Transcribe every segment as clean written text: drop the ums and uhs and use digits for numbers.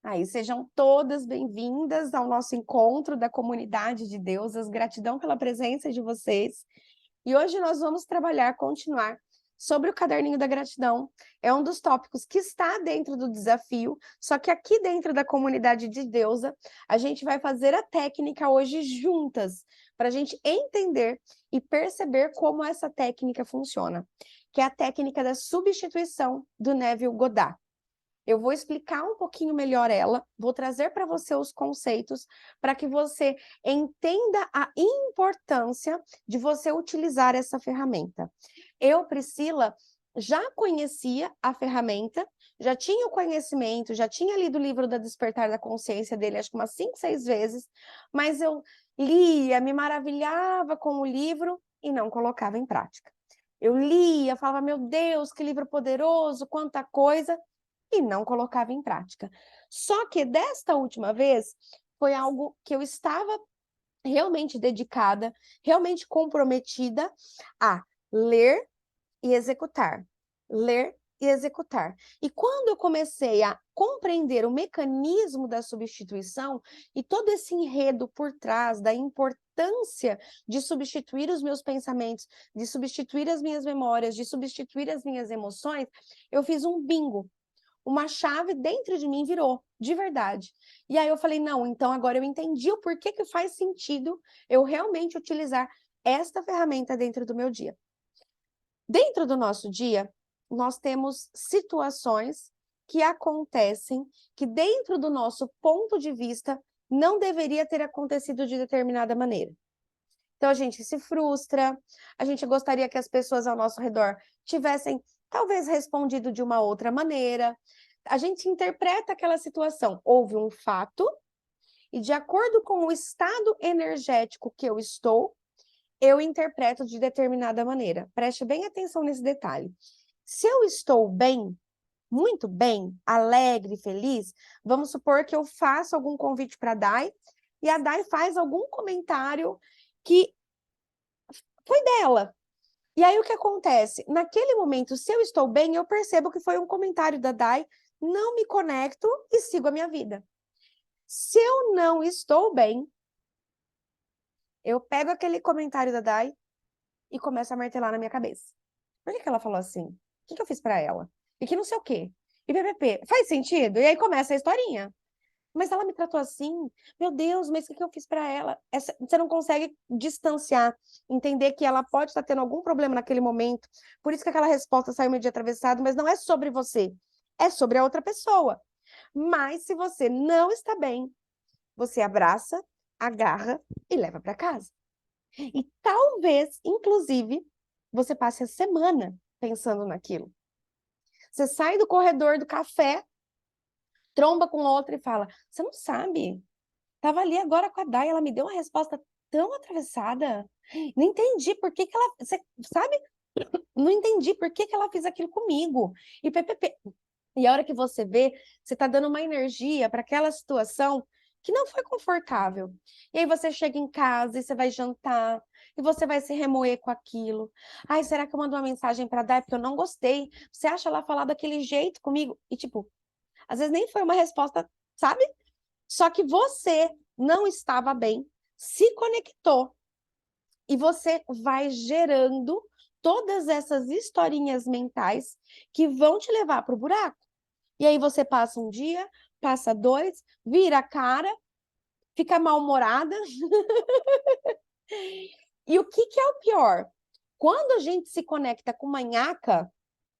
Aí, sejam todas bem-vindas ao nosso encontro da comunidade de deusas. Gratidão pela presença de vocês. E hoje nós vamos continuar sobre o caderninho da gratidão. É um dos tópicos que está dentro do desafio, só que aqui dentro da comunidade de deusa, a gente vai fazer a técnica hoje juntas, para a gente entender e perceber como essa técnica funciona, que é a técnica da substituição do Neville Goddard. Eu vou explicar um pouquinho melhor ela, vou trazer para você os conceitos, para que você entenda a importância de você utilizar essa ferramenta. Eu, Priscila, já conhecia a ferramenta, já tinha o conhecimento, já tinha lido o livro da Despertar da Consciência dele, acho que umas 5, 6 vezes, mas eu lia, me maravilhava com o livro e não colocava em prática. Eu lia, falava, meu Deus, que livro poderoso, quanta coisa, e não colocava em prática. Só que desta última vez, foi algo que eu estava realmente dedicada, realmente comprometida a ler e executar. Ler e executar. E quando eu comecei a compreender o mecanismo da substituição e todo esse enredo por trás da importância de substituir os meus pensamentos, de substituir as minhas memórias, de substituir as minhas emoções, eu fiz um bingo. Uma chave dentro de mim virou, de verdade. E aí eu falei, não, então agora eu entendi o porquê que faz sentido eu realmente utilizar esta ferramenta dentro do meu dia. Dentro do nosso dia, nós temos situações que acontecem que dentro do nosso ponto de vista não deveria ter acontecido de determinada maneira. Então a gente se frustra, a gente gostaria que as pessoas ao nosso redor tivessem talvez respondido de uma outra maneira. A gente interpreta aquela situação. Houve um fato, e de acordo com o estado energético que eu estou, eu interpreto de determinada maneira. Preste bem atenção nesse detalhe. Se eu estou bem, muito bem, alegre, feliz, vamos supor que eu faço algum convite para a Dai, e a Dai faz algum comentário que foi dela. E aí o que acontece? Naquele momento, se eu estou bem, eu percebo que foi um comentário da Dai, não me conecto e sigo a minha vida. Se eu não estou bem, eu pego aquele comentário da Dai e começo a martelar na minha cabeça. Por que ela falou assim? O que eu fiz para ela? E que não sei o quê. E PPP, faz sentido? E aí começa a historinha. Mas ela me tratou assim, meu Deus, mas o que eu fiz para ela? Você não consegue distanciar, entender que ela pode estar tendo algum problema naquele momento, por isso que aquela resposta saiu meio de atravessado, mas não é sobre você, é sobre a outra pessoa. Mas se você não está bem, você abraça, agarra e leva para casa. E talvez, inclusive, você passe a semana pensando naquilo. Você sai do corredor do café, tromba com outra e fala, você não sabe, tava ali agora com a Dai, ela me deu uma resposta tão atravessada. Não entendi por que que ela, você sabe? Não entendi por que que ela fez aquilo comigo. E PPP. E a hora que você vê, você tá dando uma energia para aquela situação que não foi confortável. E aí você chega em casa e você vai jantar e você vai se remoer com aquilo. Ai, será que eu mando uma mensagem para Dai porque eu não gostei? Você acha ela falar daquele jeito comigo? E tipo, às vezes nem foi uma resposta, sabe? Só que você não estava bem, se conectou e você vai gerando todas essas historinhas mentais que vão te levar para o buraco. E aí você passa um dia, passa dois, vira a cara, fica mal-humorada. E o que é o pior? Quando a gente se conecta com uma nhaca,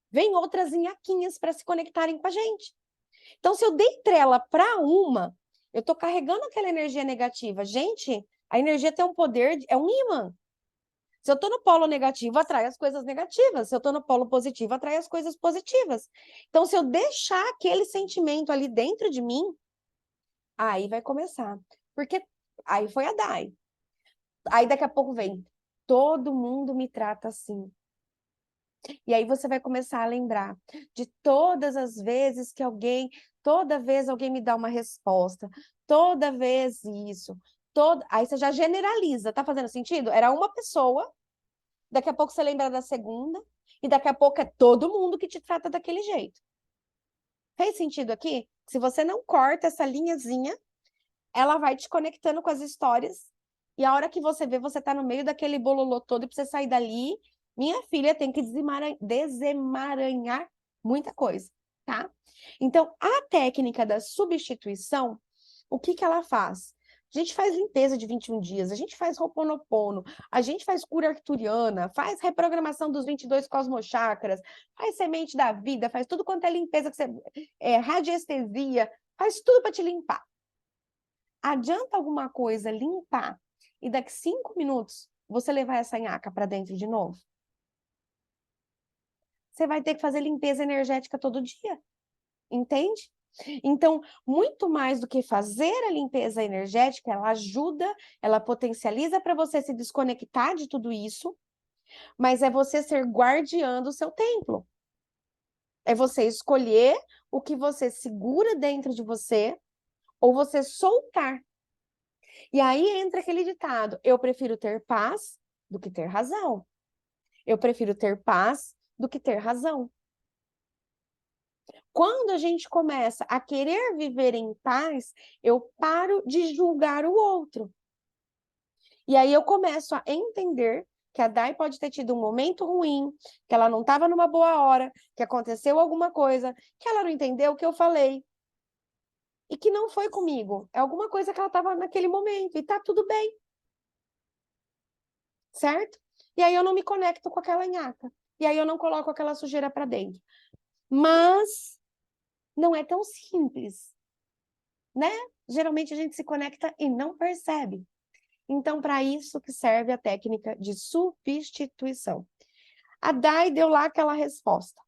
vem outras nhaquinhas para se conectarem com a gente. Então, se eu dei trela para uma, eu estou carregando aquela energia negativa. Gente, a energia tem um poder, é um imã. Se eu estou no polo negativo, atrai as coisas negativas. Se eu estou no polo positivo, atrai as coisas positivas. Então, se eu deixar aquele sentimento ali dentro de mim, aí vai começar. Porque aí foi a Dai. Aí daqui a pouco vem, todo mundo me trata assim. E aí você vai começar a lembrar de todas as vezes que toda vez alguém me dá uma resposta, toda vez isso, aí você já generaliza, tá fazendo sentido? Era uma pessoa, daqui a pouco você lembra da segunda, e daqui a pouco é todo mundo que te trata daquele jeito. Fez sentido aqui? Se você não corta essa linhazinha, ela vai te conectando com as histórias, e a hora que você vê, você tá no meio daquele bololô todo, e pra você sair dali, minha filha tem que desemaranhar muita coisa, tá? Então, a técnica da substituição, o que que ela faz? A gente faz limpeza de 21 dias, a gente faz Ho'oponopono, a gente faz cura arcturiana, faz reprogramação dos 22 cosmochakras, faz semente da vida, faz tudo quanto é limpeza, que você, radiestesia, faz tudo para te limpar. Adianta alguma coisa limpar e daqui 5 minutos você levar essa nhaca para dentro de novo? Você vai ter que fazer limpeza energética todo dia, entende? Então, muito mais do que fazer a limpeza energética, ela ajuda, ela potencializa para você se desconectar de tudo isso, mas é você ser guardiã do seu templo. É você escolher o que você segura dentro de você ou você soltar. E aí entra aquele ditado: eu prefiro ter paz do que ter razão. Eu prefiro ter paz do que ter razão. Quando a gente começa a querer viver em paz, eu paro de julgar o outro. E aí eu começo a entender que a Dai pode ter tido um momento ruim, que ela não estava numa boa hora, que aconteceu alguma coisa, que ela não entendeu o que eu falei. E que não foi comigo. É alguma coisa que ela estava naquele momento. E tá tudo bem. Certo? E aí eu não me conecto com aquela nhaca. E aí eu não coloco aquela sujeira para dentro. Mas não é tão simples, né? Geralmente a gente se conecta e não percebe. Então, para isso que serve a técnica de substituição. A Dai deu lá aquela resposta.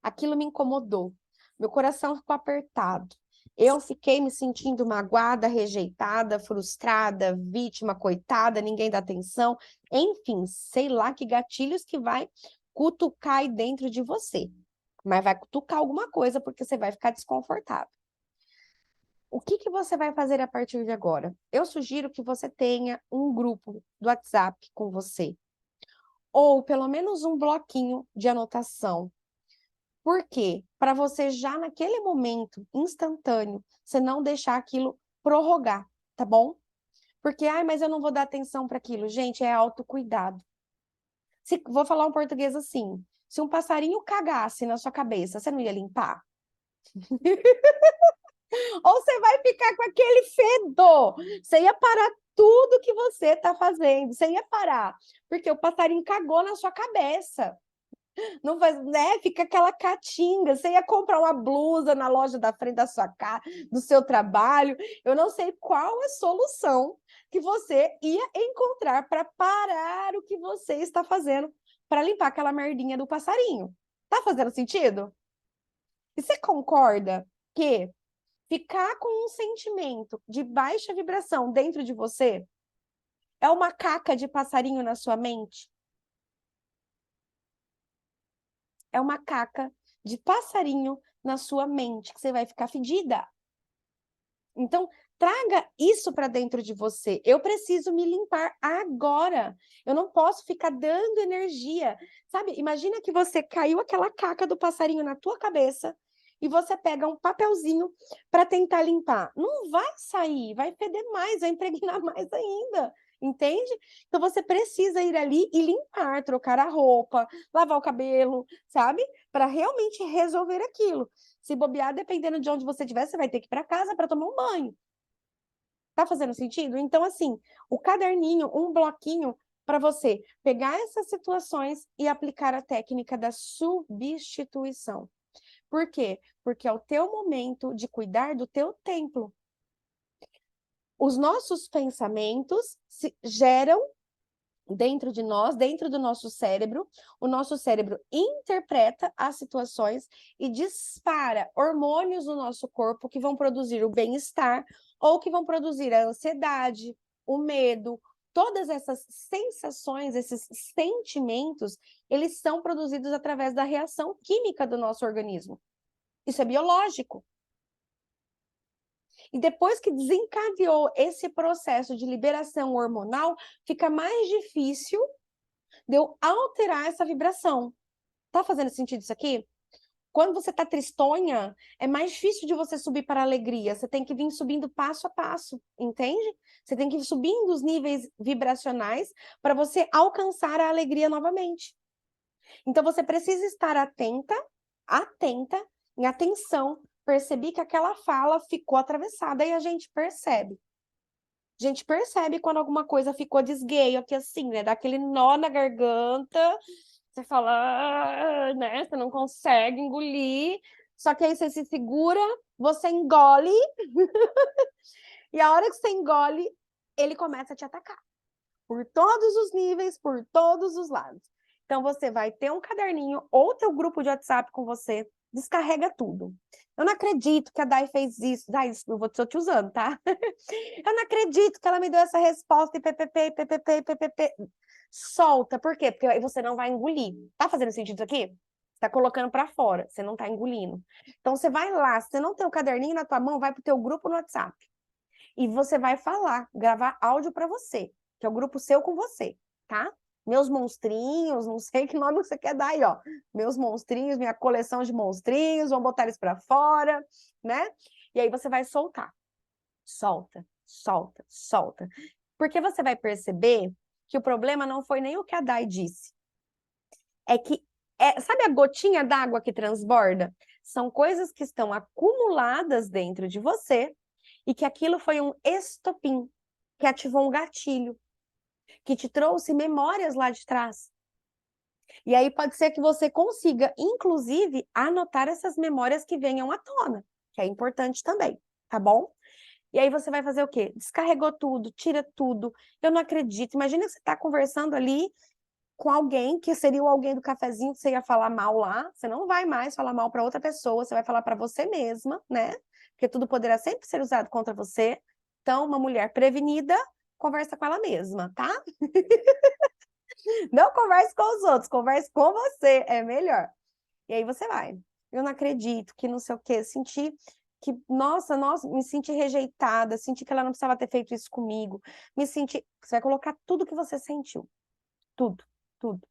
Aquilo me incomodou. Meu coração ficou apertado. Eu fiquei me sentindo magoada, rejeitada, frustrada, vítima, coitada, ninguém dá atenção. Enfim, sei lá que gatilhos que vai cutucar aí dentro de você. Mas vai cutucar alguma coisa, porque você vai ficar desconfortável. O que que você vai fazer a partir de agora? Eu sugiro que você tenha um grupo do WhatsApp com você. Ou pelo menos um bloquinho de anotação. Por quê? Para você já naquele momento instantâneo, você não deixar aquilo prorrogar, tá bom? Porque, ai, mas eu não vou dar atenção para aquilo. Gente, é autocuidado. Vou falar um português assim. Se um passarinho cagasse na sua cabeça, você não ia limpar? Ou você vai ficar com aquele fedor? Você ia parar tudo que você está fazendo. Você ia parar, porque o passarinho cagou na sua cabeça. Não faz, né? Fica aquela catinga. Você ia comprar uma blusa na loja da frente da sua casa, do seu trabalho. Eu não sei qual a solução que você ia encontrar para parar o que você está fazendo para limpar aquela merdinha do passarinho. Tá fazendo sentido? E você concorda que ficar com um sentimento de baixa vibração dentro de você é uma caca de passarinho na sua mente? É uma caca de passarinho na sua mente, que você vai ficar fedida. Então, traga isso para dentro de você. Eu preciso me limpar agora. Eu não posso ficar dando energia. Sabe? Imagina que você caiu aquela caca do passarinho na tua cabeça e você pega um papelzinho para tentar limpar. Não vai sair, vai feder mais, vai impregnar mais ainda. Entende? Então você precisa ir ali e limpar, trocar a roupa, lavar o cabelo, sabe? Para realmente resolver aquilo. Se bobear, dependendo de onde você estiver, você vai ter que ir para casa para tomar um banho. Tá fazendo sentido? Então, assim, o caderninho, um bloquinho para você pegar essas situações e aplicar a técnica da substituição. Por quê? Porque é o teu momento de cuidar do teu templo. Os nossos pensamentos geram dentro de nós, dentro do nosso cérebro, o nosso cérebro interpreta as situações e dispara hormônios no nosso corpo que vão produzir o bem-estar ou que vão produzir a ansiedade, o medo. Todas essas sensações, esses sentimentos, eles são produzidos através da reação química do nosso organismo. Isso é biológico. E depois que desencadeou esse processo de liberação hormonal, fica mais difícil de eu alterar essa vibração. Tá fazendo sentido isso aqui? Quando você tá tristonha, é mais difícil de você subir para a alegria. Você tem que vir subindo passo a passo, entende? Você tem que ir subindo os níveis vibracionais para você alcançar a alegria novamente. Então você precisa estar atenta, em atenção. Percebi que aquela fala ficou atravessada e a gente percebe. A gente percebe quando alguma coisa ficou desgueio aqui assim, né? Dá aquele nó na garganta, você fala, "Ah", né? Você não consegue engolir. Só que aí você se segura, você engole, e a hora que você engole, ele começa a te atacar. Por todos os níveis, por todos os lados. Então, você vai ter um caderninho ou teu grupo de WhatsApp com você, descarrega tudo. Eu não acredito que a Dai fez isso. Dai, eu tô te usando, tá? Eu não acredito que ela me deu essa resposta e ppp. Solta, por quê? Porque aí você não vai engolir. Tá fazendo sentido isso aqui? Você tá colocando para fora, você não tá engolindo. Então, você vai lá, se você não tem o caderninho na tua mão, vai pro teu grupo no WhatsApp. E você vai falar, gravar áudio para você, que é o grupo seu com você, tá? Meus monstrinhos, não sei que nome você quer dar aí, ó. Meus monstrinhos, minha coleção de monstrinhos, vamos botar eles para fora, né? E aí você vai soltar. Solta, solta, solta. Porque você vai perceber que o problema não foi nem o que a Dai disse. É que, sabe a gotinha d'água que transborda? São coisas que estão acumuladas dentro de você e que aquilo foi um estopim, que ativou um gatilho, que te trouxe memórias lá de trás. E aí pode ser que você consiga, inclusive, anotar essas memórias que venham à tona, que é importante também, tá bom? E aí você vai fazer o quê? Descarregou tudo, tira tudo. Eu não acredito. Imagina que você está conversando ali com alguém que seria o alguém do cafezinho que você ia falar mal lá. Você não vai mais falar mal para outra pessoa, você vai falar para você mesma, né? Porque tudo poderá sempre ser usado contra você. Então, uma mulher prevenida conversa com ela mesma, tá? Não converse com os outros, converse com você, é melhor. E aí você vai. Eu não acredito que não sei o quê, senti que, nossa, me senti rejeitada, senti que ela não precisava ter feito isso comigo, me senti. Você vai colocar tudo que você sentiu. Tudo, tudo.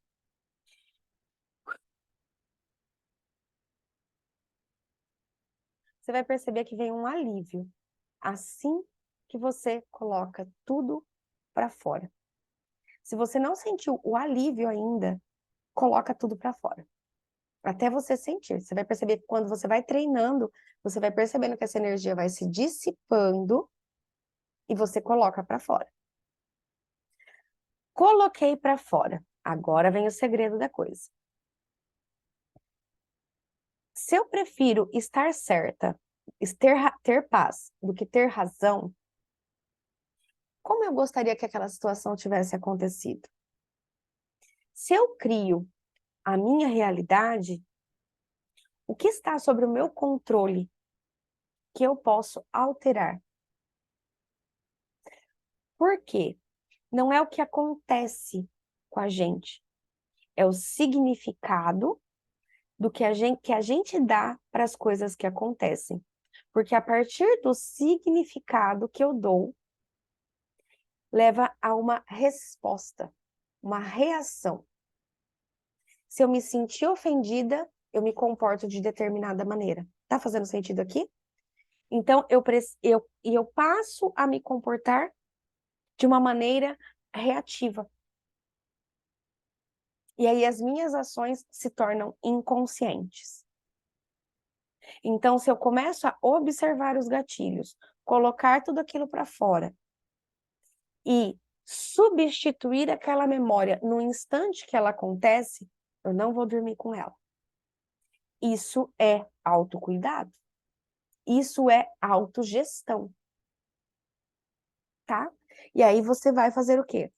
Você vai perceber que vem um alívio assim que você coloca tudo para fora. Se você não sentiu o alívio ainda, coloca tudo para fora. Até você sentir. Você vai perceber que quando você vai treinando, você vai percebendo que essa energia vai se dissipando e você coloca para fora. Coloquei para fora. Agora vem o segredo da coisa. Se eu prefiro estar certa, ter paz, do que ter razão, como eu gostaria que aquela situação tivesse acontecido? Se eu crio a minha realidade, o que está sobre o meu controle que eu posso alterar? Por quê? Não é o que acontece com a gente, é o significado do que a gente dá para as coisas que acontecem. Porque a partir do significado que eu dou, leva a uma resposta, uma reação. Se eu me sentir ofendida, eu me comporto de determinada maneira. Tá fazendo sentido aqui? Então, eu passo a me comportar de uma maneira reativa. E aí as minhas ações se tornam inconscientes. Então, se eu começo a observar os gatilhos, colocar tudo aquilo para fora e substituir aquela memória no instante que ela acontece, eu não vou dormir com ela. Isso é autocuidado. Isso é autogestão. Tá? E aí você vai fazer o quê?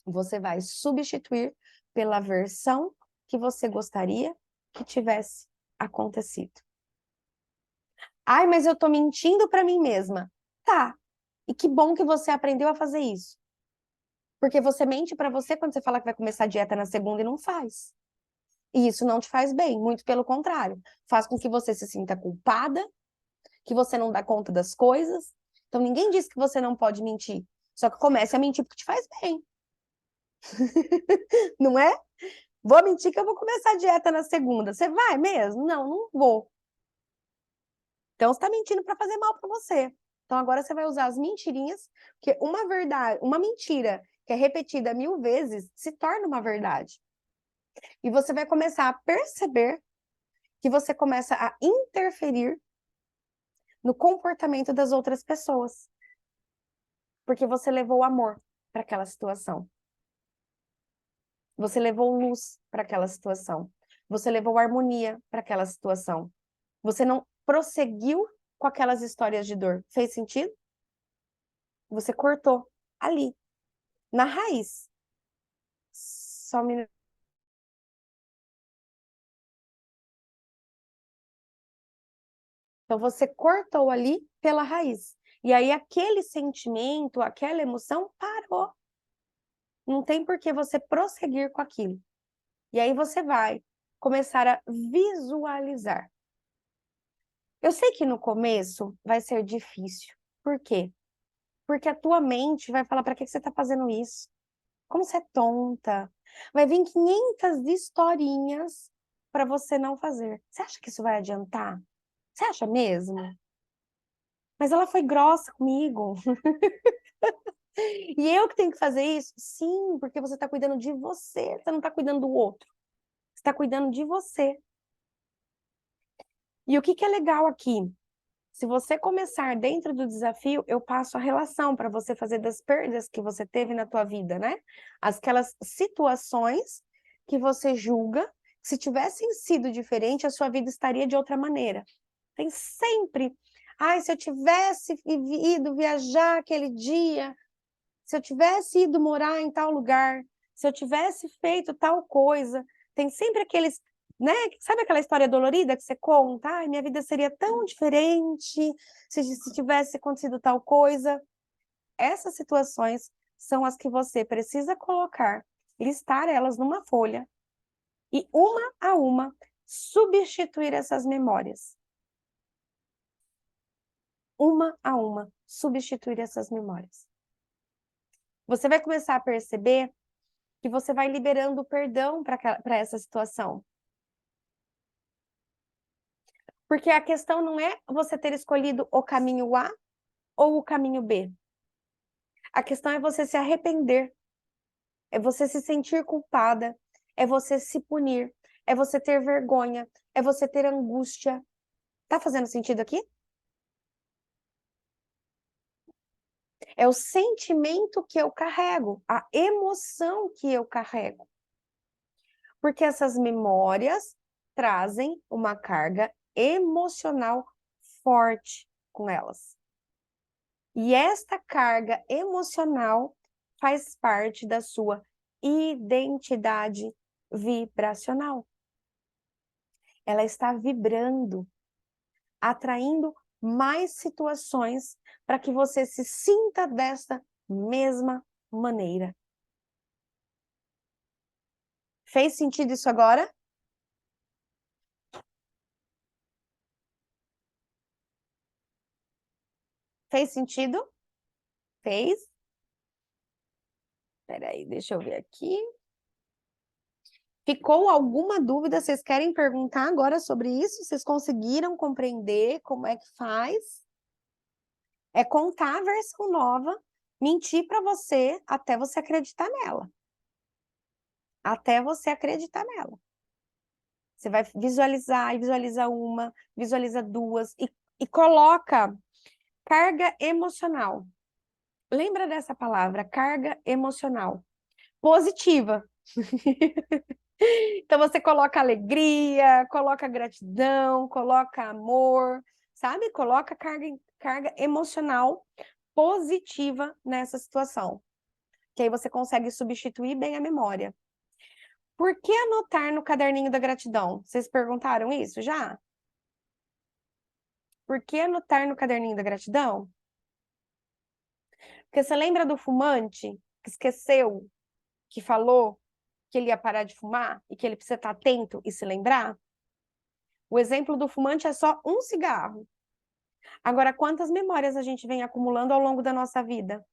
Você vai substituir pela versão que você gostaria que tivesse acontecido. Ai, mas eu tô mentindo para mim mesma. Tá. E que bom que você aprendeu a fazer isso. Porque você mente para você quando você fala que vai começar a dieta na segunda e não faz. E isso não te faz bem, muito pelo contrário. Faz com que você se sinta culpada, que você não dá conta das coisas. Então ninguém diz que você não pode mentir. Só que comece a mentir porque te faz bem. Não é? Vou mentir que eu vou começar a dieta na segunda. Você vai mesmo? Não, não vou. Então, você está mentindo para fazer mal para você. Então, agora você vai usar as mentirinhas, porque uma verdade, uma mentira que é repetida 1000 vezes, se torna uma verdade. E você vai começar a perceber que você começa a interferir no comportamento das outras pessoas. Porque você levou amor para aquela situação. Você levou luz para aquela situação. Você levou harmonia para aquela situação. Você não prosseguiu com aquelas histórias de dor. Fez sentido? Você cortou ali, na raiz. Só um minuto. Então, você cortou ali pela raiz. E aí, aquele sentimento, aquela emoção parou. Não tem por que você prosseguir com aquilo. E aí, você vai começar a visualizar. Eu sei que no começo vai ser difícil. Por quê? Porque a tua mente vai falar, para que você está fazendo isso? Como você é tonta? Vai vir 500 historinhas para você não fazer. Você acha que isso vai adiantar? Você acha mesmo? Mas ela foi grossa comigo. E eu que tenho que fazer isso? Sim, porque você está cuidando de você, você não está cuidando do outro. Você está cuidando de você. E o que é legal aqui? Se você começar dentro do desafio, eu passo a relação para você fazer das perdas que você teve na tua vida, né? Aquelas situações que você julga, se tivessem sido diferente, a sua vida estaria de outra maneira. Tem sempre, ai, se eu tivesse ido viajar aquele dia, se eu tivesse ido morar em tal lugar, se eu tivesse feito tal coisa, tem sempre aqueles, né? Sabe aquela história dolorida que você conta? Ai, minha vida seria tão diferente se tivesse acontecido tal coisa. Essas situações são as que você precisa colocar, listar elas numa folha e, uma a uma, substituir essas memórias. Uma a uma, substituir essas memórias. Você vai começar a perceber que você vai liberando o perdão para essa situação. Porque a questão não é você ter escolhido o caminho A ou o caminho B. A questão é você se arrepender, é você se sentir culpada, é você se punir, é você ter vergonha, é você ter angústia. Tá fazendo sentido aqui? É o sentimento que eu carrego, a emoção que eu carrego. Porque essas memórias trazem uma carga emocional forte com elas. E esta carga emocional faz parte da sua identidade vibracional. Ela está vibrando, atraindo mais situações para que você se sinta desta mesma maneira. Fez sentido isso agora? Fez sentido? Fez? Espera aí, deixa eu ver aqui. Ficou alguma dúvida? Vocês querem perguntar agora sobre isso? Vocês conseguiram compreender como é que faz? É contar a versão nova, mentir para você até você acreditar nela. Até você acreditar nela. Você vai visualizar e visualiza uma, visualiza duas e coloca carga emocional. Lembra dessa palavra, carga emocional. Positiva. Então você coloca alegria, coloca gratidão, coloca amor, sabe? Coloca carga emocional positiva nessa situação. Que aí você consegue substituir bem a memória. Por que anotar no caderninho da gratidão? Vocês perguntaram isso já? Por que anotar no caderninho da gratidão? Porque você lembra do fumante que esqueceu, que falou que ele ia parar de fumar e que ele precisa estar atento e se lembrar? O exemplo do fumante é só um cigarro. Agora, quantas memórias a gente vem acumulando ao longo da nossa vida?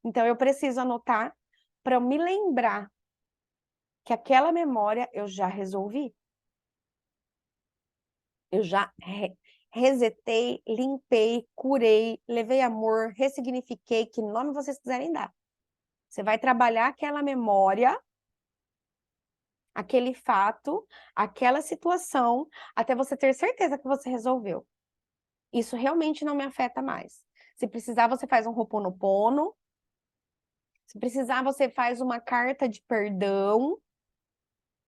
Então, eu preciso anotar para eu me lembrar que aquela memória eu já resolvi. Eu já resetei, limpei, curei, levei amor, ressignifiquei, que nome vocês quiserem dar. Você vai trabalhar aquela memória, aquele fato, aquela situação, até você ter certeza que você resolveu. Isso realmente não me afeta mais. Se precisar, você faz um Ho'oponopono. Se precisar, você faz uma carta de perdão.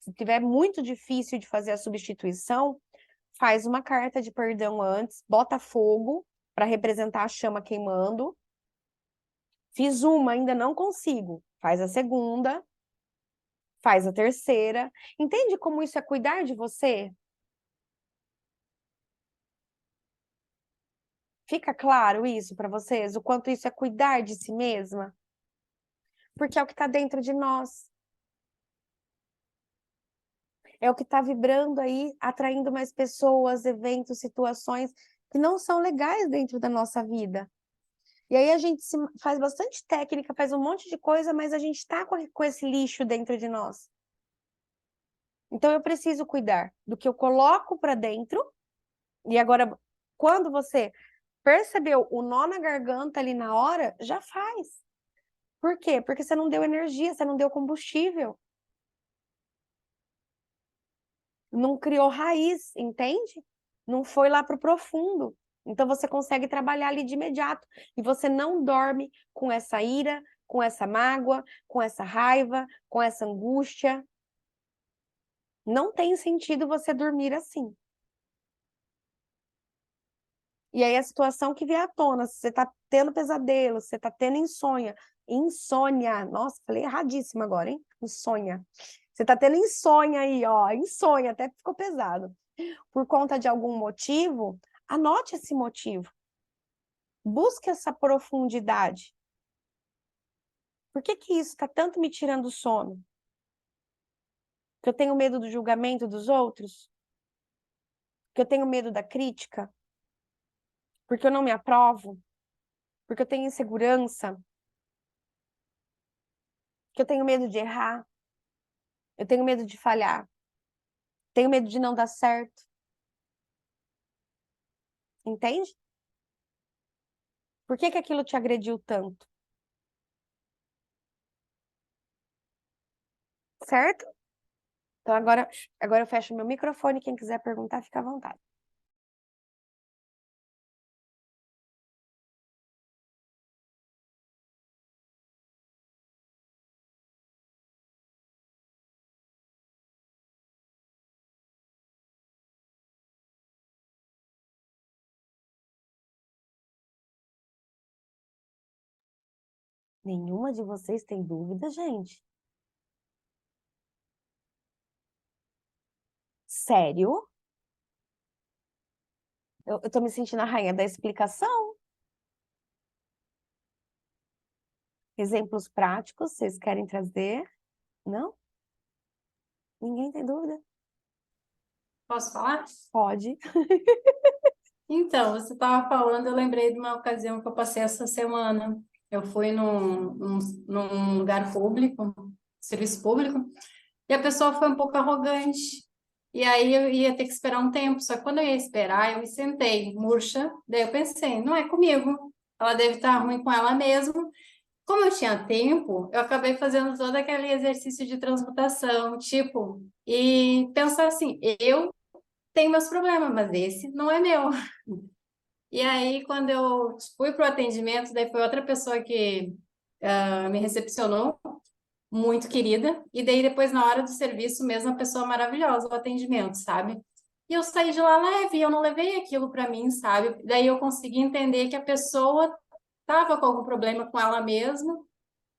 Se tiver muito difícil de fazer a substituição, faz uma carta de perdão antes, bota fogo para representar a chama queimando. Fiz uma, ainda não consigo. Faz a segunda, faz a terceira. Entende como isso é cuidar de você? Fica claro isso para vocês? O quanto isso é cuidar de si mesma? Porque é o que está dentro de nós. É o que está vibrando aí, atraindo mais pessoas, eventos, situações que não são legais dentro da nossa vida. E aí a gente faz bastante técnica, faz um monte de coisa, mas a gente está com esse lixo dentro de nós. Então eu preciso cuidar do que eu coloco para dentro. E agora, quando você percebeu o nó na garganta ali na hora, já faz. Por quê? Porque você não deu energia, você não deu combustível. Não criou raiz, entende? Não foi lá para o profundo. Então você consegue trabalhar ali de imediato. E você não dorme com essa ira, com essa mágoa, com essa raiva, com essa angústia. Não tem sentido você dormir assim. E aí a situação que vier à tona, se você tá tendo pesadelo, se você tá tendo insônia, nossa, falei erradíssimo agora, hein? Insônia. Você tá tendo insônia aí, ó, insônia, até ficou pesado. Por conta de algum motivo, anote esse motivo. Busque essa profundidade. Por que que isso está tanto me tirando o sono? Que eu tenho medo do julgamento dos outros? Que eu tenho medo da crítica? Porque eu não me aprovo? Porque eu tenho insegurança? Que eu tenho medo de errar? Eu tenho medo de falhar? Tenho medo de não dar certo? Entende? Por que que aquilo te agrediu tanto? Certo? Então agora eu fecho meu microfone. Quem quiser perguntar, fica à vontade. Nenhuma de vocês tem dúvida, gente? Sério? Eu tô me sentindo a rainha da explicação. Exemplos práticos, vocês querem trazer? Não? Ninguém tem dúvida? Posso falar? Pode. Então, você estava falando, eu lembrei de uma ocasião que eu passei essa semana. Eu fui num lugar público, serviço público, e a pessoa foi um pouco arrogante. E aí eu ia ter que esperar um tempo, só que quando eu ia esperar, eu me sentei murcha. Daí eu pensei, não é comigo, ela deve estar ruim com ela mesma. Como eu tinha tempo, eu acabei fazendo todo aquele exercício de transmutação, tipo, e pensar assim, eu tenho meus problemas, mas esse não é meu. E aí, quando eu fui para o atendimento, daí foi outra pessoa que me recepcionou, muito querida. E daí, depois, na hora do serviço, mesmo, a pessoa maravilhosa, o atendimento, sabe? E eu saí de lá leve, eu não levei aquilo para mim, sabe? Daí eu consegui entender que a pessoa estava com algum problema com ela mesma,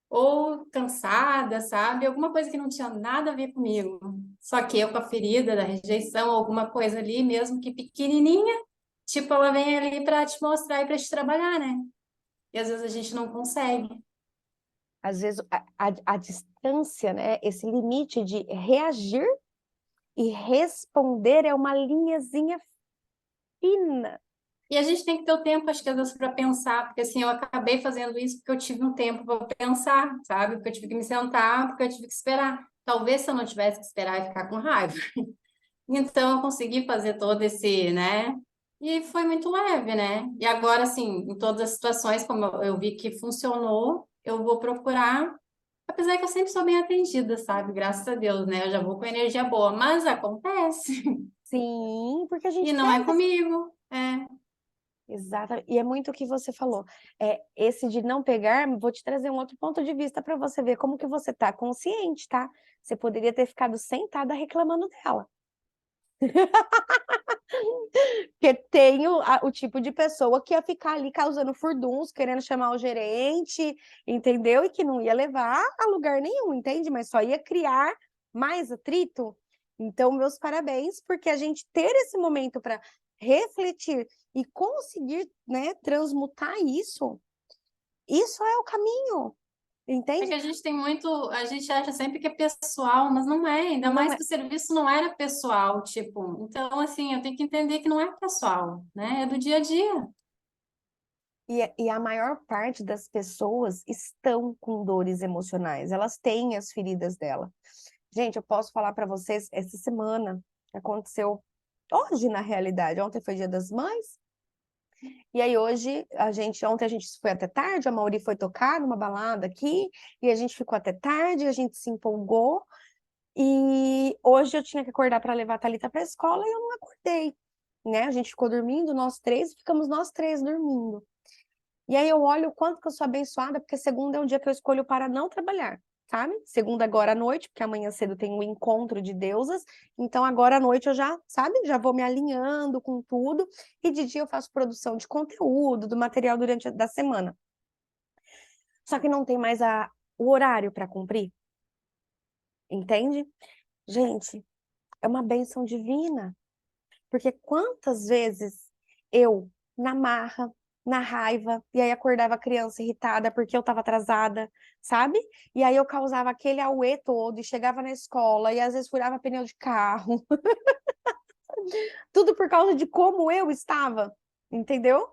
ou cansada, sabe? Alguma coisa que não tinha nada a ver comigo. Só que eu com a ferida da rejeição, alguma coisa ali, mesmo que pequenininha, tipo, ela vem ali para te mostrar e para te trabalhar, né? E às vezes a gente não consegue. Às vezes a distância, né? Esse limite de reagir e responder é uma linhazinha fina. E a gente tem que ter o tempo, acho que às vezes, para pensar, porque assim, eu acabei fazendo isso porque eu tive um tempo para pensar, sabe? Porque eu tive que me sentar, porque eu tive que esperar. talvez se eu não tivesse que esperar e ficar com raiva. Então, eu consegui fazer todo esse, né? E foi muito leve, né? E agora, assim, em todas as situações, como eu vi que funcionou, eu vou procurar. Apesar que eu sempre sou bem atendida, sabe? Graças a Deus, né? Eu já vou com energia boa, mas acontece. Sim, porque a E gente não é pega. comigo. É. Exato. E é muito o que você falou. Esse de não pegar, vou te trazer um outro ponto de vista para você ver como que você tá consciente, tá? Você poderia ter ficado sentada reclamando dela. Porque tem o tipo de pessoa que ia ficar ali causando furduns, querendo chamar o gerente, entendeu? E que não ia levar a lugar nenhum, entende? Mas só ia criar mais atrito. Então, meus parabéns, porque a gente ter esse momento para refletir e conseguir, né, transmutar isso é o caminho, É entende? que a gente tem muito, a gente acha sempre que é pessoal, mas não é, ainda Não mais é. que o serviço não era pessoal, tipo. Então, assim, eu tenho que entender que não é pessoal, né? É do dia a dia. E a maior parte das pessoas estão com dores emocionais, elas têm as feridas dela. Gente, eu posso falar para vocês, essa semana aconteceu hoje, na realidade. Ontem foi Dia das Mães, e aí hoje ontem a gente foi até tarde, a Mauri foi tocar numa balada aqui, e a gente ficou até tarde, a gente se empolgou, e hoje eu tinha que acordar para levar a Thalita para a escola e eu não acordei, né? A gente ficou dormindo, nós três, ficamos nós três dormindo. E aí eu olho o quanto que eu sou abençoada, porque segunda é um dia que eu escolho para não trabalhar, sabe? Segunda agora à noite, porque amanhã cedo tem um encontro de deusas, então agora à noite eu já, sabe? Já vou me alinhando com tudo, e de dia eu faço produção de conteúdo, do material durante da semana. Só que não tem mais o horário para cumprir, entende? Gente, é uma bênção divina. Porque quantas vezes eu, na marra, na raiva, e aí acordava a criança irritada porque eu estava atrasada, sabe? E aí eu causava aquele auê todo e chegava na escola e às vezes furava pneu de carro. Tudo por causa de como eu estava, entendeu?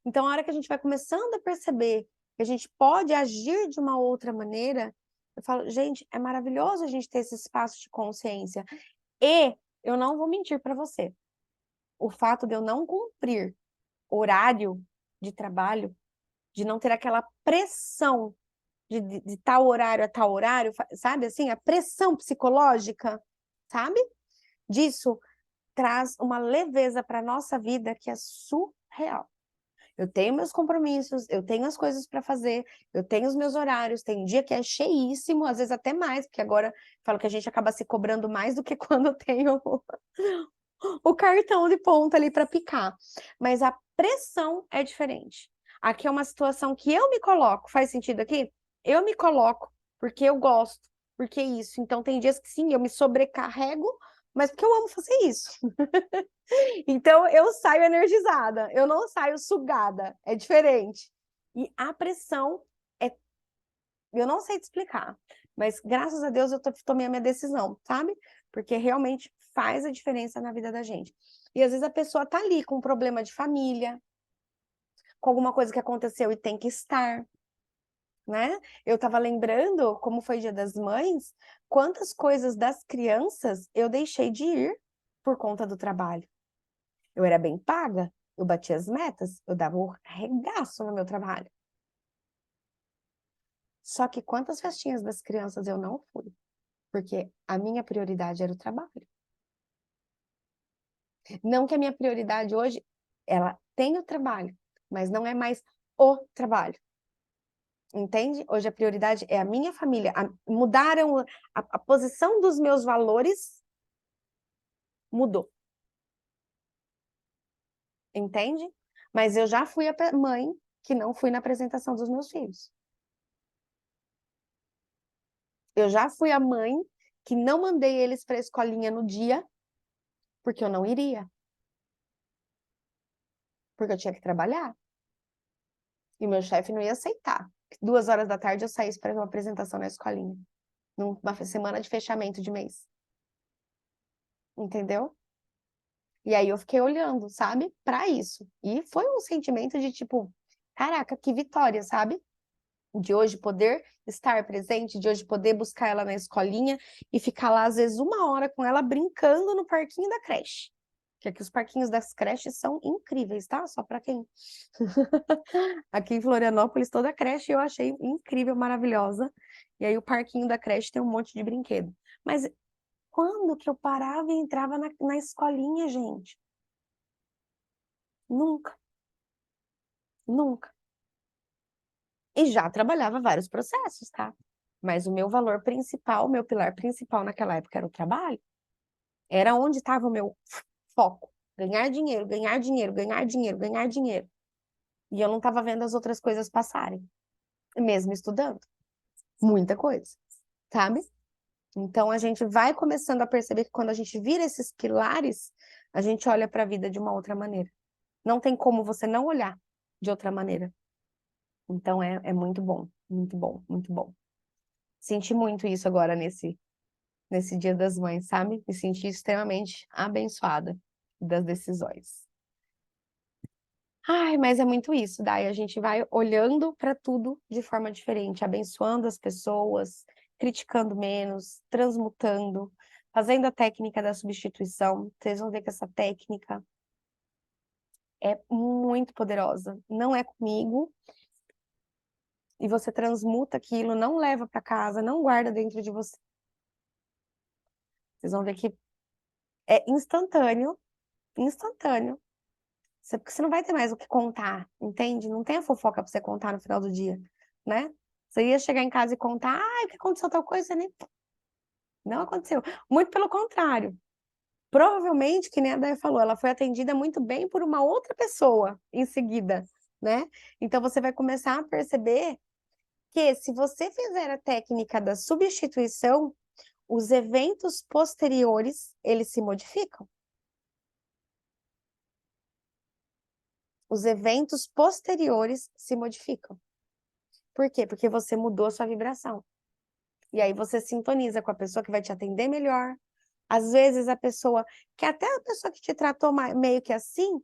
Então, a hora que a gente vai começando a perceber que a gente pode agir de uma outra maneira, eu falo, gente, é maravilhoso a gente ter esse espaço de consciência. E eu não vou mentir para você. O fato de eu não cumprir horário de trabalho, de não ter aquela pressão de tal horário a tal horário, sabe assim? A pressão psicológica, sabe? Disso traz uma leveza para a nossa vida que é surreal. Eu tenho meus compromissos, eu tenho as coisas para fazer, eu tenho os meus horários, tem dia que é cheíssimo, às vezes até mais, porque agora falo que a gente acaba se cobrando mais do que quando eu tenho o cartão de ponta ali para picar. Mas a pressão é diferente. Aqui é uma situação que eu me coloco. Faz sentido aqui? Eu me coloco porque eu gosto, porque é isso. Então tem dias que sim, eu me sobrecarrego, mas porque eu amo fazer isso. Então eu saio energizada, eu não saio sugada, é diferente. E a pressão é, eu não sei te explicar, mas graças a Deus eu tomei a minha decisão, sabe? Porque realmente faz a diferença na vida da gente. E às vezes a pessoa tá ali com um problema de família, com alguma coisa que aconteceu e tem que estar, né? Eu tava lembrando, como foi Dia das Mães, quantas coisas das crianças eu deixei de ir por conta do trabalho. Eu era bem paga, eu batia as metas, eu dava o regaço no meu trabalho. Só que quantas festinhas das crianças eu não fui? Porque a minha prioridade era o trabalho. Não que a minha prioridade hoje, ela tem o trabalho, mas não é mais o trabalho. Entende? Hoje a prioridade é a minha família. Mudaram a posição dos meus valores, mudou. Entende? Mas eu já fui a mãe que não fui na apresentação dos meus filhos. Eu já fui a mãe que não mandei eles para a escolinha no dia, porque eu não iria. Porque eu tinha que trabalhar. E meu chefe não ia aceitar. 2 horas da tarde eu saísse para uma apresentação na escolinha. Numa semana de fechamento de mês. Entendeu? E aí eu fiquei olhando, sabe? Para isso. E foi um sentimento de tipo, caraca, que vitória, sabe? De hoje poder estar presente, de hoje poder buscar ela na escolinha e ficar lá, às vezes, 1 hora com ela brincando no parquinho da creche. Que aqui os parquinhos das creches são incríveis, tá? Só para quem... Aqui em Florianópolis, toda a creche eu achei incrível, maravilhosa. E aí o parquinho da creche tem um monte de brinquedo. Mas quando que eu parava e entrava na escolinha, gente? Nunca. Nunca. E já trabalhava vários processos, tá? Mas o meu valor principal, o meu pilar principal naquela época era o trabalho. Era onde estava o meu foco. Ganhar dinheiro, ganhar dinheiro, ganhar dinheiro, ganhar dinheiro. E eu não estava vendo as outras coisas passarem. Mesmo estudando. Muita coisa, sabe? Então a gente vai começando a perceber que quando a gente vira esses pilares, a gente olha para a vida de uma outra maneira. Não tem como você não olhar de outra maneira. Então é muito bom, muito bom, muito bom. Senti muito isso agora nesse Dia das Mães, sabe? Me senti extremamente abençoada das decisões. Ai, mas é muito isso, daí a gente vai olhando para tudo de forma diferente, abençoando as pessoas, criticando menos, transmutando, fazendo a técnica da substituição. Vocês vão ver que essa técnica é muito poderosa. Não é comigo, e você transmuta aquilo, não leva para casa, não guarda dentro de você. Vocês vão ver que é instantâneo, instantâneo. Porque você não vai ter mais o que contar, entende? Não tem a fofoca pra você contar no final do dia, né? Você ia chegar em casa e contar, ah, que aconteceu tal coisa, você nem... Não aconteceu. Muito pelo contrário. Provavelmente, que nem a Daya falou, ela foi atendida muito bem por uma outra pessoa em seguida, né? Então você vai começar a perceber que se você fizer a técnica da substituição, os eventos posteriores, eles se modificam. Os eventos posteriores se modificam. Por quê? Porque você mudou a sua vibração. E aí você sintoniza com a pessoa que vai te atender melhor. Às vezes a pessoa, que até a pessoa que te tratou meio que assim,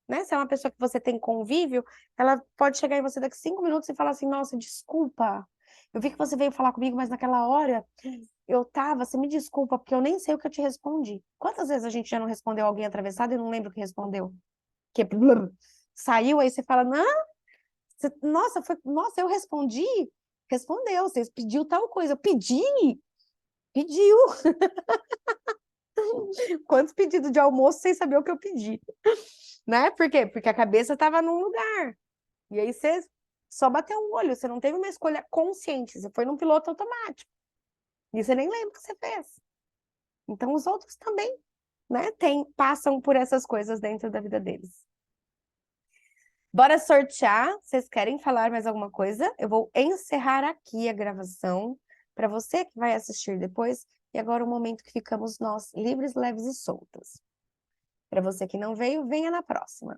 né? Se é uma pessoa que você tem convívio, ela pode chegar em você daqui 5 minutos e falar assim, nossa, desculpa, eu vi que você veio falar comigo, mas naquela hora você me desculpa, porque eu nem sei o que eu te respondi. Quantas vezes a gente já não respondeu alguém atravessado e não lembra o que respondeu? Que saiu, aí você fala, não, nossa, eu respondi? Respondeu, você pediu tal coisa. Eu pedi? Pediu. Quantos pedidos de almoço sem saber o que eu pedi? Né? Por quê? Porque a cabeça estava num lugar. E aí você só bateu o olho, você não teve uma escolha consciente, você foi num piloto automático. E você nem lembra o que você fez. Então os outros também, né, passam por essas coisas dentro da vida deles. Bora sortear. Vocês querem falar mais alguma coisa? Eu vou encerrar aqui a gravação para você que vai assistir depois. E agora o momento que ficamos nós livres, leves e soltas. Para você que não veio, venha na próxima.